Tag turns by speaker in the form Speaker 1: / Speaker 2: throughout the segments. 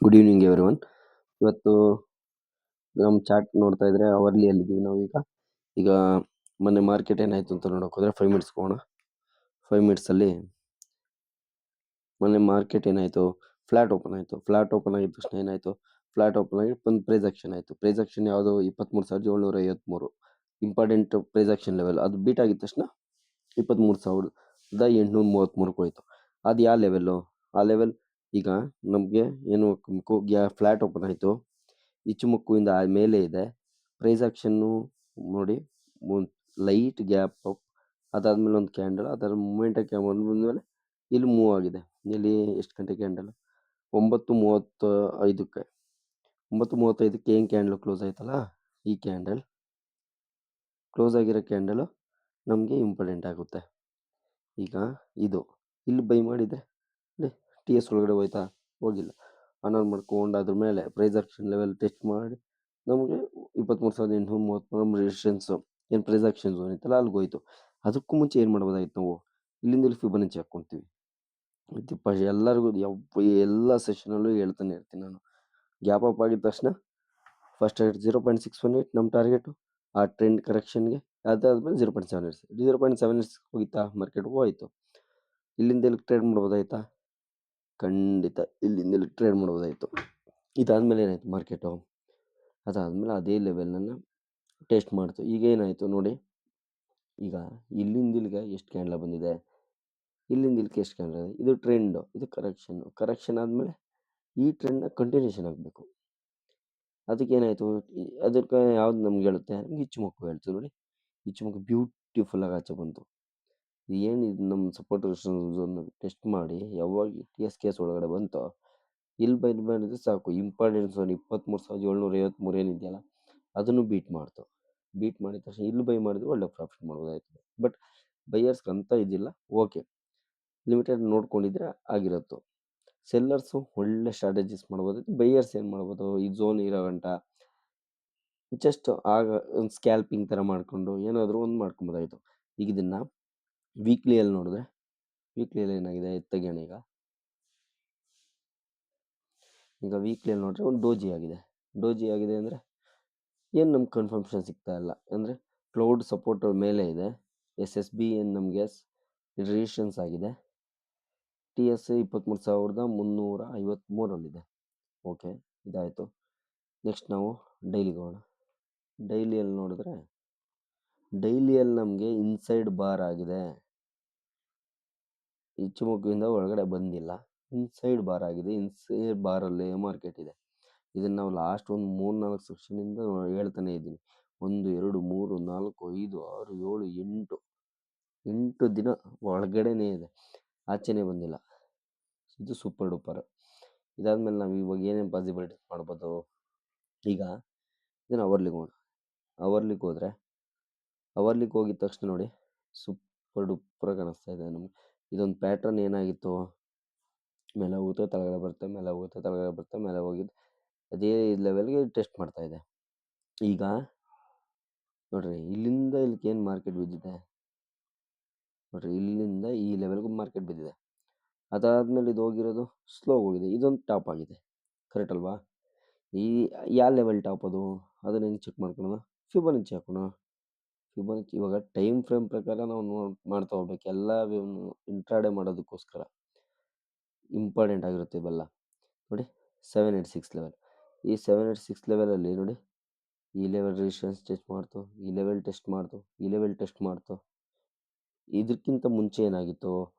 Speaker 1: Good evening everyone. ಇವತ್ತು ನಮ್ಮ chart ನೋಡ್ತಾ ಇದ್ರೆ ಅವರ್ಲಿಯಲ್ಲಿದ್ದೀವಿ ನಾವೀಗ. ಈಗ ಮೊನ್ನೆ ಮಾರ್ಕೆಟ್ ಏನಾಯ್ತು ಅಂತ ನೋಡಕ್ ಹೋದ್ರೆ 5 ಮಿನಿಟ್ಸ್ ಹೋಗೋಣ. 5 ಮಿನಿಟ್ಸಲ್ಲಿ ಮೊನ್ನೆ ಮಾರ್ಕೆಟ್ ಏನಾಯ್ತು, ಫ್ಲಾಟ್ ಓಪನ್ ಆಯಿತು. ಫ್ಲಾಟ್ ಓಪನ್ ಆಗಿದ ತಕ್ಷಣ ಏನಾಯಿತು, ಫ್ಲಾಟ್ ಓಪನ್ ಆಗಿ ಒಂದು ಪ್ರೈಸ್ ಆಕ್ಷನ್ ಆಯಿತು. ಪ್ರೈಸ್ ಆಕ್ಷನ್ ಯಾವುದು 23,753 ಇಂಪಾರ್ಟೆಂಟ್ ಪ್ರೈಸ್ ಆಕ್ಷನ್ ಲೆವೆಲ್. ಅದು ಬೀಟ್ ಆಗಿದ ತಕ್ಷಣ 23,833 ಹೋಯ್ತು. ಅದು ಯಾವ ಲೆವೆಲ್ಲು? ಆ ಲೆವೆಲ್ ಈಗ ನಮಗೆ ಏನು ಫ್ಲಾಟ್ ಓಪನ್ ಆಯಿತು, ಇಚ್ಚುಮುಕ್ಕುವಿಂದ ಮೇಲೆ ಇದೆ. ಪ್ರೈಸ್ ಆಕ್ಷನ್ನು ನೋಡಿ, ಲೈಟ್ ಗ್ಯಾಪ್ ಅಪ್, ಅದಾದ್ಮೇಲೆ ಒಂದು ಕ್ಯಾಂಡಲ್, ಅದರ ಮೂಮೆಂಟಕ್ಕೆ ಬಂದಮೇಲೆ ಇಲ್ಲಿ ಮೂವ್ ಆಗಿದೆ. ಇಲ್ಲಿ ಎಷ್ಟು ಗಂಟೆ ಕ್ಯಾಂಡಲ್? 9:35ಕ್ಕೆ 9:35ಕ್ಕೆ ಏನು ಕ್ಯಾಂಡಲ್ ಕ್ಲೋಸ್ ಆಯ್ತಲ್ಲ, ಈ ಕ್ಯಾಂಡಲ್ ಕ್ಲೋಸ್ ಆಗಿರೋ ಕ್ಯಾಂಡಲ್ ನಮಗೆ ಇಂಪಾರ್ಟೆಂಟ್ ಆಗುತ್ತೆ. ಈಗ ಇದು ಇಲ್ಲಿ ಬೈ ಮಾಡಿದರೆ ಟಿ ಎಸ್ ಒಳಗಡೆ ಹೋಯ್ತಾ? ಹೋಗಿಲ್ಲ. ಆನರ್ ಮಾಡ್ಕೊಂಡು ಅದ್ರ ಮೇಲೆ ಪ್ರೈಸ್ ಆಕ್ಷನ್ ಲೆವೆಲ್ ಟೆಸ್ಟ್ ಮಾಡಿ ನಮಗೆ 23,833 ನಮ್ಮ ರೆಸಿಸ್ಟೆನ್ಸು ಏನು ಪ್ರೈಸ್ ಆಕ್ಷನ್ ಝೋನ್ ಇತ್ತಲ್ಲ ಅಲ್ಲಿಗೆ ಹೋಯ್ತು. ಅದಕ್ಕೂ ಮುಂಚೆ ಏನು ಮಾಡ್ಬೋದಾಗಿತ್ತು ನಾವು? ಇಲ್ಲಿಂದ ಇಲ್ಲಿ ಫಿಬೊನಾಚಿ ಹಾಕ್ಕೊಂತೀವಿ. ಎಲ್ಲರಿಗೂ ಎಲ್ಲ ಸೆಷನಲ್ಲೂ ಹೇಳ್ತಾನೆ ಇರ್ತೀನಿ ನಾನು. ಗ್ಯಾಪ್ ಅಪ್ ಆಗಿದ ತಕ್ಷಣ ಫಸ್ಟ್ 0.618 ನಮ್ಮ ಟಾರ್ಗೆಟು. ಆ ಟ್ರೆಂಡ್ ಕರೆಕ್ಷನ್ಗೆ ಅದಾದ್ಮೇಲೆ 0.78 0.78 ಹೋಗಿತ್ತಾ ಮಾರ್ಕೆಟ್? ಹೋಯ್ತು. ಇಲ್ಲಿಂದ ಇಲ್ಲಿ ಟ್ರೇಡ್ ಮಾಡ್ಬೋದಾಯ್ತಾ? ಖಂಡಿತ ಇಲ್ಲಿಂದ ಇಲ್ಲಿ ಟ್ರೇಡ್ ಮಾಡ್ಬೋದಾಯ್ತು. ಇದಾದ್ಮೇಲೆ ಏನಾಯ್ತು ಮಾರ್ಕೆಟು? ಅದಾದ್ಮೇಲೆ ಅದೇ ಲೆವೆಲ್ನ ಟೆಸ್ಟ್ ಮಾಡ್ತು. ಈಗ ಏನಾಯ್ತು ನೋಡಿ, ಈಗ ಇಲ್ಲಿಂದ ಇಲ್ಲಿಗೆ ಎಷ್ಟು ಕ್ಯಾಂಡಲ್ ಬಂದಿದೆ, ಇಲ್ಲಿಂದ ಇಲ್ಲಿಗೆ ಎಷ್ಟು ಕ್ಯಾಂಡಲ್ ಇದೆ. ಇದು ಟ್ರೆಂಡು, ಇದು ಕರೆಕ್ಷನ್ ಆದಮೇಲೆ ಈ ಟ್ರೆಂಡ್ನ ಕಂಟಿನ್ಯೂಷನ್ ಆಗಬೇಕು. ಅದಕ್ಕೇನಾಯಿತು, ಅದಕ್ಕೆ ಯಾವ್ದು ನಮ್ಗೆ ಹೇಳುತ್ತೆ? ಇಚ್ಚುಮುಕ್ಕು ಹೇಳ್ತು ನೋಡಿ. ಇಚ್ಚುಮುಕ್ಕು ಬ್ಯೂಟಿಫುಲ್ ಆಗಿ ಆಚೆ ಬಂತು. ಏನು ಇದು ನಮ್ಮ ಸಪೋರ್ಟ್ ಝೋನ್ ಟೆಸ್ಟ್ ಮಾಡಿ ಯಾವಾಗ ಟಿ ಎಸ್ ಕೇಸ್ ಒಳಗಡೆ ಬಂತೋ, ಇಲ್ಲಿ ಬಂದಿದ್ರೆ ಸಾಕು. ಇಂಪಾರ್ಟೆಂಟ್ ಝೋನ್ 23,753 ಏನಿದೆಯಲ್ಲ ಅದನ್ನು ಬೀಟ್ ಮಾಡ್ತು. ಬೀಟ್ ಮಾಡಿದ ತಕ್ಷಣ ಇಲ್ಲಿ ಬೈ ಮಾಡಿದ್ರೆ ಒಳ್ಳೆ ಪ್ರಾಫಿಟ್ ಮಾಡ್ಬೋದಾಯ್ತು. ಬಟ್ ಬೈಯರ್ಸ್ಗೆ ಅಂತ ಇದಿಲ್ಲ. ಓಕೆ, ಲಿಮಿಟೆಡ್ ನೋಡ್ಕೊಂಡಿದ್ರೆ ಆಗಿರತ್ತು. ಸೆಲ್ಲರ್ಸು ಒಳ್ಳೆ ಸ್ಟ್ರಾಟಜೀಸ್ ಮಾಡ್ಬೋದಾಯ್ತು. ಬೈಯರ್ಸ್ ಏನು ಮಾಡ್ಬೋದು, ಈ ಝೋನ್ ಇರೋ ಗಂಟ ಜಸ್ಟ್ ಆಗ ಒಂದು ಸ್ಕ್ಯಾಲ್ಪಿಂಗ್ ಥರ ಮಾಡ್ಕೊಂಡು ಏನಾದರೂ ಒಂದು ಮಾಡ್ಕೊಬೋದಾಯಿತು. ಈಗ ಇದನ್ನು ವೀಕ್ಲಿಯಲ್ಲಿ ನೋಡಿದ್ರೆ, ವೀಕ್ಲಿಯಲ್ಲಿ ಏನಾಗಿದೆ ತೆಗಿಯೋಣ. ಈಗ ವೀಕ್ಲಿಯಲ್ಲಿ ನೋಡಿದ್ರೆ ಒಂದು ಡೋಜಿ ಆಗಿದೆ. ಡೋಜಿ ಆಗಿದೆ ಅಂದರೆ ಏನು ನಮ್ಗೆ ಕನ್ಫರ್ಮೇಷನ್ ಸಿಗ್ತಾ ಇಲ್ಲ. ಅಂದರೆ ಕ್ಲೌಡ್ ಸಪೋರ್ಟ್ ಮೇಲೆ ಇದೆ. SSB ಏನು ನಮಗೆ ರಿಜಿಸ್ಟ್ರೇಷನ್ಸ್ ಆಗಿದೆ. TS 23,353 ಓಕೆ, ಇದಾಯಿತು. ನೆಕ್ಸ್ಟ್ ನಾವು ಡೈಲಿಗೆ ಹೋಗೋಣ. ಡೈಲಿಯಲ್ಲಿ ನೋಡಿದ್ರೆ, ಡೈಲಿಯಲ್ಲಿ ನಮಗೆ ಇನ್ಸೈಡ್ ಬಾರ್ ಆಗಿದೆ. ಇಚ್ಚುಮುಖದಿಂದ ಒಳಗಡೆ ಬಂದಿಲ್ಲ, ಇನ್ಸೈಡ್ ಬಾರ್ ಆಗಿದೆ. ಇನ್ಸೈಡ್ ಬಾರಲ್ಲೇ ಮಾರ್ಕೆಟ್ ಇದೆ. ಇದನ್ನು ನಾವು ಲಾಸ್ಟ್ ಒಂದು 3-4 ಸೆಕ್ಷನಿಂದ ಹೇಳ್ತಾನೆ ಇದ್ದೀನಿ. 1, 2, 3, 4, 5, 6, 7, 8 ದಿನ ಒಳಗಡೆನೇ ಇದೆ, ಆಚೆನೇ ಬಂದಿಲ್ಲ. ಇದು ಸೂಪರ್ ಡೂಪರ್. ಇದಾದ್ಮೇಲೆ ನಾವು ಇವಾಗ ಏನೇನು ಪಾಸಿಬಿಲಿಟಿ ಮಾಡ್ಬೋದು? ಈಗ ಇದನ್ನು ಅವರ್ಲಿಗೆ ಹೋಗೋಣ. ಅವರ್ಲಿಗೆ ಹೋದರೆ, ಅವರ್ಲಿಗೆ ಹೋಗಿದ ತಕ್ಷಣ ನೋಡಿ ಸೂಪರ್ ಡೂಪರ್ ಕಾಣಿಸ್ತಾ ಇದೆ ನಮಗೆ. ಇದೊಂದು ಪ್ಯಾಟ್ರನ್ ಏನಾಗಿತ್ತು, ಮೇಲೆ ಹೋಗುತ್ತೆ ತಳಗಡೆ ಬರುತ್ತೆ, ಮೇಲೆ ಹೋಗುತ್ತೆ ತಳಗಡೆ ಬರುತ್ತೆ, ಮೇಲೆ ಹೋಗಿದ್ದು ಅದೇ ಲೆವೆಲ್ಗೆ ಟೆಸ್ಟ್ ಮಾಡ್ತಾ ಇದೆ. ಈಗ ನೋಡ್ರಿ, ಇಲ್ಲಿಂದ ಇಲ್ಲಿಗೆ ಏನು ಮಾರ್ಕೆಟ್ ಬಿದ್ದಿದೆ ನೋಡ್ರಿ, ಇಲ್ಲಿಂದ ಈ ಲೆವೆಲ್ಗೂ ಮಾರ್ಕೆಟ್ ಬಿದ್ದಿದೆ. ಅದಾದ್ಮೇಲೆ ಇದು ಹೋಗಿರೋದು ಸ್ಲೋ ಹೋಗಿದೆ. ಇದೊಂದು ಟಾಪ್ ಆಗಿದೆ, ಕರೆಕ್ಟ್ ಅಲ್ವಾ? ಈ ಯಾವ ಲೆವೆಲ್ ಟಾಪ್ ಅದು? ಅದನ್ನ ಹೆಂಗೆ ಚೆಕ್ ಮಾಡ್ಕೊಳ್ಳೋಣ? ಫಿಬೊನಾಚಿ ಹಾಕೋಣ. ಫಿಬೊನಾಚಿ ಇವಾಗ ಟೈಮ್ ಫ್ರೇಮ್ ಪ್ರಕಾರ ನಾವು ಮಾಡ್ತಾ ಹೋಗ್ಬೇಕು. ಎಲ್ಲ ಇಂಟ್ರಾಡೇ ಮಾಡೋದಕ್ಕೋಸ್ಕರ ಇಂಪಾರ್ಟೆಂಟ್ ಆಗಿರುತ್ತೆ ಇವೆಲ್ಲ. ನೋಡಿ 786 ಲೆವೆಲ್. ಈ 786 ಲೆವೆಲಲ್ಲಿ ನೋಡಿ, ಈ ಲೆವೆಲ್ ರೆಸಿಸ್ಟೆನ್ಸ್ ಟೆಸ್ಟ್ ಮಾಡ್ತು, ಈ ಲೆವೆಲ್ ಟೆಸ್ಟ್ ಮಾಡ್ತು, ಈ ಲೆವೆಲ್ ಟೆಸ್ಟ್ ಮಾಡ್ತು. ಇದಕ್ಕಿಂತ ಮುಂಚೆ ಏನಾಗಿತ್ತು,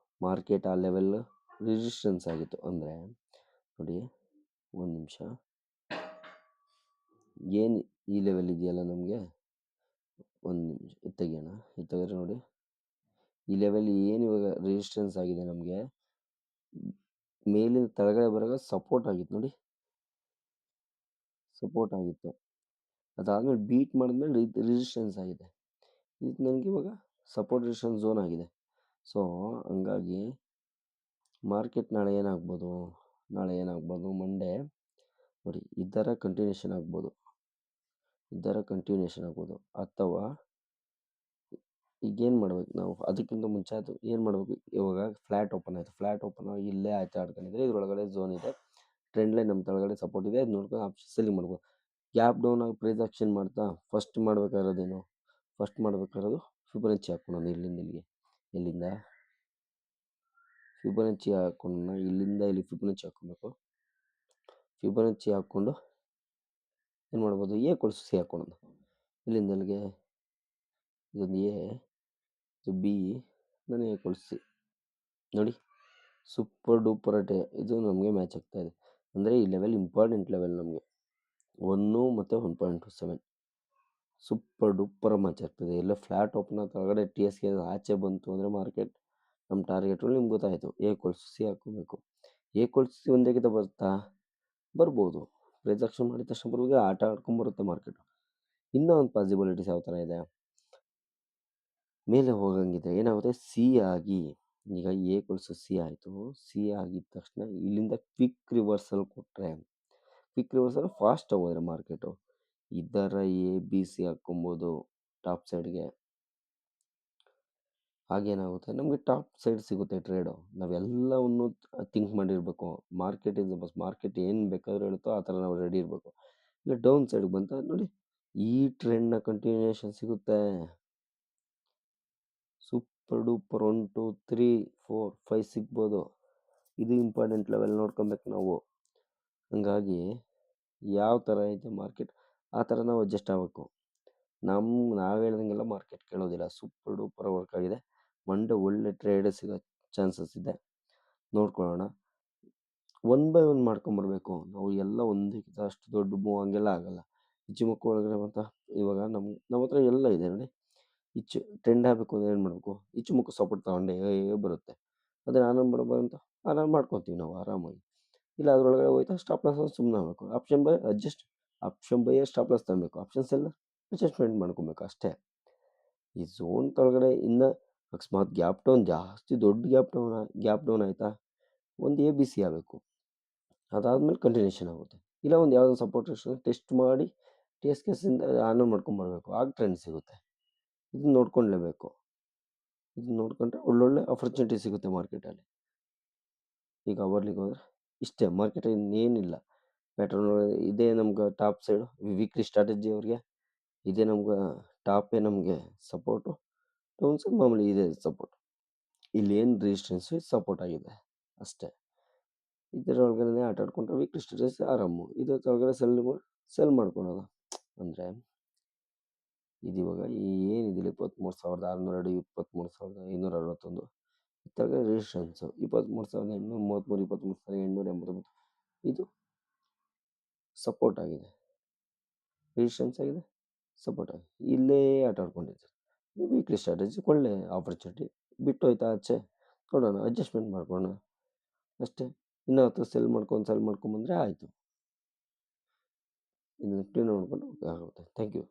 Speaker 1: ಮಾರ್ಕೆಟ್ ಆ ಲೆವೆಲ್ ರೆಸಿಸ್ಟೆನ್ಸ್ ಆಗಿತ್ತು. ಅಂದರೆ ನೋಡಿ, ಒಂದು ನಿಮಿಷ, ಏನು ಈ ಲೆವೆಲ್ ಇದೆಯಲ್ಲ ನಮಗೆ, ಒಂದು ನಿಮಿಷ ಇದು ತೆಗಿಯೋಣ. ಇದು ತೆಗೆದ್ರೆ ನೋಡಿ, ಈ ಲೆವೆಲ್ ಏನು ಇವಾಗ ರೆಸಿಸ್ಟೆನ್ಸ್ ಆಗಿದೆ ನಮಗೆ, ಮೇಲಿನ ತಳಗಡೆ ಬರೋವಾಗ ಸಪೋರ್ಟ್ ಆಗಿತ್ತು ನೋಡಿ, ಸಪೋರ್ಟ್ ಆಗಿತ್ತು. ಅದಾದ್ಮೇಲೆ ಬೀಟ್ ಮಾಡಿದ್ಮೇಲೆ ರೆಸಿಸ್ಟೆನ್ಸ್ ಆಗಿದೆ. ಇದು ನನಗೆ ಇವಾಗ ಸಪೋರ್ಟ್ ರೆಸಿಸ್ಟೆನ್ಸ್ ಝೋನ್ ಆಗಿದೆ. ಸೊ ಹಂಗಾಗಿ ಮಾರ್ಕೆಟ್ ನಾಳೆ ಏನಾಗ್ಬೋದು, ಮಂಡೇ ನೋಡಿ ಈ ಥರ ಕಂಟಿನ್ಯೂಷನ್ ಆಗ್ಬೋದು, ಅಥವಾ ಈಗೇನು ಮಾಡ್ಬೇಕು ನಾವು? ಅದಕ್ಕಿಂತ ಮುಂಚೆ ಅದು ಏನು ಮಾಡಬೇಕು, ಇವಾಗ ಫ್ಲ್ಯಾಟ್ ಓಪನ್ ಆಯಿತು. ಫ್ಲ್ಯಾಟ್ ಓಪನ್ ಆಗಿ ಇಲ್ಲೇ ಆಚೆ ಆಡ್ಕೊಂಡಿದ್ರೆ ಇದ್ರೊಳಗಡೆ ಝೋನ್ ಇದೆ, ಟ್ರೆಂಡ್ ಲೈನ್ ನಮ್ಮ ಕೆಳಗಡೆ ಸಪೋರ್ಟ್ ಇದೆ, ಅದು ನೋಡ್ಕೊಂಡು ಆಪ್ಷನ್ ಸೆಲ್ಲಿಂಗ್ ಮಾಡ್ಬೋದು. ಗ್ಯಾಪ್ ಡೌನ್ ಆಗಿ ಪ್ರೈಸ್ ಆಕ್ಷನ್ ಮಾಡ್ತಾ ಫಸ್ಟ್ ಮಾಡಬೇಕಾಗಿರೋದೇನು, ಫಸ್ಟ್ ಮಾಡಬೇಕಾಗಿರೋದು ಫಿಬೊನಾಚಿ ಹಾಕ್ಕೊಳೋದು ಇಲ್ಲಿಂದ ಇಲ್ಲಿಗೆ, ಇಲ್ಲಿಂದ ಫಿಬೊನಾಚಿ ಹಾಕ್ಕೊಂಡು ಇಲ್ಲಿಂದ ಇಲ್ಲಿ ಫಿಬೊನಾಚಿ ಹಾಕ್ಕೊಬೇಕು. ಫಿಬೊನಾಚಿ ಹಾಕ್ಕೊಂಡು ಏನು ಮಾಡ್ಬೋದು, ಎ ಕೊಲ್ಸು ಸಿ ಹಾಕ್ಕೊಳೋದು. ಇಲ್ಲಿಂದ ಇಲ್ಲಿಗೆ ಇದೊಂದು ಎ, ಇದು ಬಿ, ನಾನು ಎ ಕೊಲ್ಸು ಸಿ. ನೋಡಿ ಸೂಪರ್ ಡೂಪರ್ ಇದು ನಮಗೆ ಮ್ಯಾಚ್ ಆಗ್ತಾ ಇದೆ. ಅಂದರೆ ಈ ಲೆವೆಲ್ ಇಂಪಾರ್ಟೆಂಟ್ ಲೆವೆಲ್ ನಮಗೆ 1 ಮತ್ತು 1.27 ಸೂಪರ್ ಡೂಪರ್ ಮ್ಯಾಚ್ ಆಗ್ತದೆ. ಎಲ್ಲ ಫ್ಲಾಟ್ ಓಪನ್ ಕೆಳಗಡೆ ಟಿ ಎಸ್ ಗೆ ಆಚೆ ಬಂತು ಅಂದರೆ ಮಾರ್ಕೆಟ್ ನಮ್ಮ ಟಾರ್ಗೆಟ್ಗಳು ನಿಮ್ಗೆ ಗೊತ್ತಾಯಿತು. ಎ ಕೊಲ್ಸು ಸಿ ಹಾಕ್ಕೋಬೇಕು. ಎ ಕೊಲ್ಸು ಸಿ ಒಂದೇಗಿಂತ ಬರ್ತಾ ಬರ್ಬೋದು, ಪ್ರೈಸ್ ಆಕ್ಷನ್ ಮಾಡಿದ ತಕ್ಷಣ ಬರ್ಬೋದು, ಆಟ ಆಡ್ಕೊಂಬರುತ್ತೆ ಮಾರ್ಕೆಟ್. ಇನ್ನೂ ಒಂದು ಪಾಸಿಬಿಲಿಟೀಸ್ ಯಾವ ಥರ ಇದೆ, ಮೇಲೆ ಹೋಗಂಗಿದೆ ಏನಾಗುತ್ತೆ, ಸಿ ಆಗಿ ಈಗ ಎ ಕೊಲ್ಸು ಸಿ ಆಯಿತು. ಸಿ ಆಗಿದ ತಕ್ಷಣ ಇಲ್ಲಿಂದ ಕ್ವಿಕ್ ರಿವರ್ಸಲ್ ಕೊಟ್ಟರೆ, ಕ್ವಿಕ್ ರಿವರ್ಸಲ್ ಫಾಸ್ಟ್ ಹೋದರೆ ಮಾರ್ಕೆಟು ಇದರ ಎ ಬಿ ಸಿ ಹಾಕ್ಕೊಬೋದು ಟಾಪ್ ಸೈಡ್ಗೆ. ಹಾಗೇನಾಗುತ್ತೆ, ನಮಗೆ ಟಾಪ್ ಸೈಡ್ ಸಿಗುತ್ತೆ ಟ್ರೇಡು. ನಾವೆಲ್ಲವನ್ನು ಥಿಂಕ್ ಮಾಡಿರಬೇಕು. ಮಾರ್ಕೆಟ್ ಇಸ್ ಬಸ್, ಮಾರ್ಕೆಟ್ ಏನು ಬೇಕಾದರೂ ಹೇಳುತ್ತೋ ಆ ಥರ ನಾವು ರೆಡಿ ಇರಬೇಕು. ಇಲ್ಲ ಡೌನ್ ಸೈಡ್ಗೆ ಬಂತ ನೋಡಿ, ಈ ಟ್ರೆಂಡ್ನ ಕಂಟಿನ್ಯೂಷನ್ ಸಿಗುತ್ತೆ. ಸೂಪರ್ ಡೂಪರ್ 1 2 3 4 5 ಸಿಗ್ಬೋದು. ಇದು ಇಂಪಾರ್ಟೆಂಟ್ ಲೆವೆಲ್ ನೋಡ್ಕೊಬೇಕು ನಾವು. ಹಂಗಾಗಿ ಯಾವ ಥರ ಐತೆ ಮಾರ್ಕೆಟ್ ಆ ಥರ ನಾವು ಅಡ್ಜಸ್ಟ್ ಆಗಬೇಕು. ನಾವು ಹೇಳ್ದಂಗೆಲ್ಲ ಮಾರ್ಕೆಟ್ ಕೇಳೋದಿಲ್ಲ. ಸೂಪರ್ ಡೂಪರ್ ವರ್ಕ್ ಆಗಿದೆ. ಮಂಡೆ ಒಳ್ಳೆ ಟ್ರೇಡ್ ಸಿಗೋ ಚಾನ್ಸಸ್ ಇದೆ, ನೋಡ್ಕೊಳ್ಳೋಣ. 1 ಬೈ 1 ಮಾಡ್ಕೊಂಬರ್ಬೇಕು ನಾವು. ಎಲ್ಲ ಒಂದಕ್ಕಿಂತ ಅಷ್ಟು ದೊಡ್ಡ ಮೂವ್ ಹಂಗೆಲ್ಲ ಆಗಲ್ಲ. ಇಚ್ಚುಮುಖ ಒಳಗಡೆ ಅಂತ ಇವಾಗ ನಮ್ಮ ಹತ್ರ ಎಲ್ಲ ಇದೆ ನೋಡಿ. ಟ್ರೆಂಡ್ ಆಗಬೇಕು ಅಂದರೆ ಏನು ಮಾಡಬೇಕು, ಇಚ್ಚುಮುಖ ಸಪೋರ್ಟ್ ತಗೊಂಡೇ ಬರುತ್ತೆ. ಅದನ್ನು ಆರಾಮ್ ಅಂತ ಆರಾಮ್ ಮಾಡ್ಕೊತೀವಿ ನಾವು ಆರಾಮಾಗಿ. ಇಲ್ಲ ಅದರೊಳಗಡೆ ಹೋಯ್ತಾ ಸ್ಟಾಪ್ ಲಾಸ್ ಸುಮ್ಮನೆ ಆಗಬೇಕು. Option by adjust, option by stop loss ತಗೊಬೇಕು, ಆಪ್ಷನ್ಸ್ ಎಲ್ಲ ಅಡ್ಜಸ್ಟ್ಮೆಂಟ್ ಮಾಡ್ಕೊಬೇಕು ಅಷ್ಟೇ. ಈ ಝೋನ್ ಕೆಳಗಡೆ ಇನ್ನು ಅಕಸ್ಮಾತ್ ಗ್ಯಾಪ್ ಡೌನ್ ಜಾಸ್ತಿ ದೊಡ್ಡ ಗ್ಯಾಪ್ ಡೌನ್ ಆಯಿತಾ, ಒಂದು ಎ ಬಿ ಸಿ ಆಗಬೇಕು. ಅದಾದಮೇಲೆ ಕಂಟಿನ್ಯೂಷನ್ ಆಗುತ್ತೆ. ಇಲ್ಲ ಒಂದು ಯಾವುದೋ ಸಪೋರ್ಟ್ ಟೆಸ್ಟ್ ಮಾಡಿ ಟಿ ಎಸ್ ಕೇಸಿಂದ ಆನ್ ಮಾಡ್ಕೊಂಬರ್ಬೇಕು, ಆಗ ಟ್ರೆಂಡ್ ಸಿಗುತ್ತೆ. ಇದನ್ನ ನೋಡ್ಕೊಳ್ಳೇಬೇಕು. ಇದನ್ನ ನೋಡ್ಕೊಂಡ್ರೆ ಒಳ್ಳೊಳ್ಳೆ ಆಪರ್ಚುನಿಟಿ ಸಿಗುತ್ತೆ ಮಾರ್ಕೆಟಲ್ಲಿ. ಈಗ ಅವರ್ಲಿಗೆ ಹೋದರೆ ಇಷ್ಟೇ, ಮಾರ್ಕೆಟ್ ಇನ್ನೇನಿಲ್ಲ. ಪ್ಯಾಟ್ರನ್ ಇದೇ ನಮ್ಗೆ ಟಾಪ್ ಸೈಡು ವೀಕ್ಲಿ ಸ್ಟ್ರಾಟಜಿ ಅವ್ರಿಗೆ ಇದೇ ನಮ್ಗೆ ಟಾಪೇ ನಮಗೆ ಸಪೋರ್ಟು. ಡೌನ್ ಸೈಡ್ ಮಾಮೂಲಿ ಇದೆ ಸಪೋರ್ಟ್. ಇಲ್ಲೇನು ರೆಸಿಸ್ಟೆನ್ಸು ಸಪೋರ್ಟ್ ಆಗಿದೆ ಅಷ್ಟೇ. ಇದರ ಒಳಗಡೆ ಆಟ ಆಡ್ಕೊಂಡ್ರೆ ವೀಕ್ಲಿ ಸ್ಟ್ರಾಟಜಿ ಆರಾಮು. ಇದ್ರ ಒಳಗಡೆ ಸೆಲ್ ಮಾಡ್ಕೊಳೋದು. ಅಂದರೆ ಇದು ಇವಾಗ ಏನಿದಿಲ್ಲ 23,602, 23,561 ಇತ್ತಾಗ ರೆಸಿಸ್ಟೆನ್ಸು 23,833, 23,889 ಇದು ಸಪೋರ್ಟ್ ಆಗಿದೆ, ರೆಸಿಸ್ಟೆನ್ಸ್ ಆಗಿದೆ, ಸಪೋರ್ಟ್ ಆಗಿದೆ. ಇಲ್ಲೇ ಆಟ ಆಡ್ಕೊಂಡಿದ್ದಾರೆ. ವೀಕ್ಲಿ ಸ್ಟ್ರಾಟಜಿ ಒಳ್ಳೆ ಆಪರ್ಚುನಿಟಿ. ಬಿಟ್ಟು ಹೋಯ್ತಾ ಆಚೆ ನೋಡೋಣ, ಅಡ್ಜಸ್ಟ್ಮೆಂಟ್ ಮಾಡ್ಕೊಳ್ಳೋಣ ಅಷ್ಟೇ. ಇನ್ನೂ ಹತ್ತು ಸೆಲ್ ಮಾಡ್ಕೊಂಬಂದರೆ ಆಯಿತು. ಇದನ್ನ ಕ್ಲೀನ್ ಮಾಡ್ಕೊಂಡು ಆಗುತ್ತೆ. Thank you.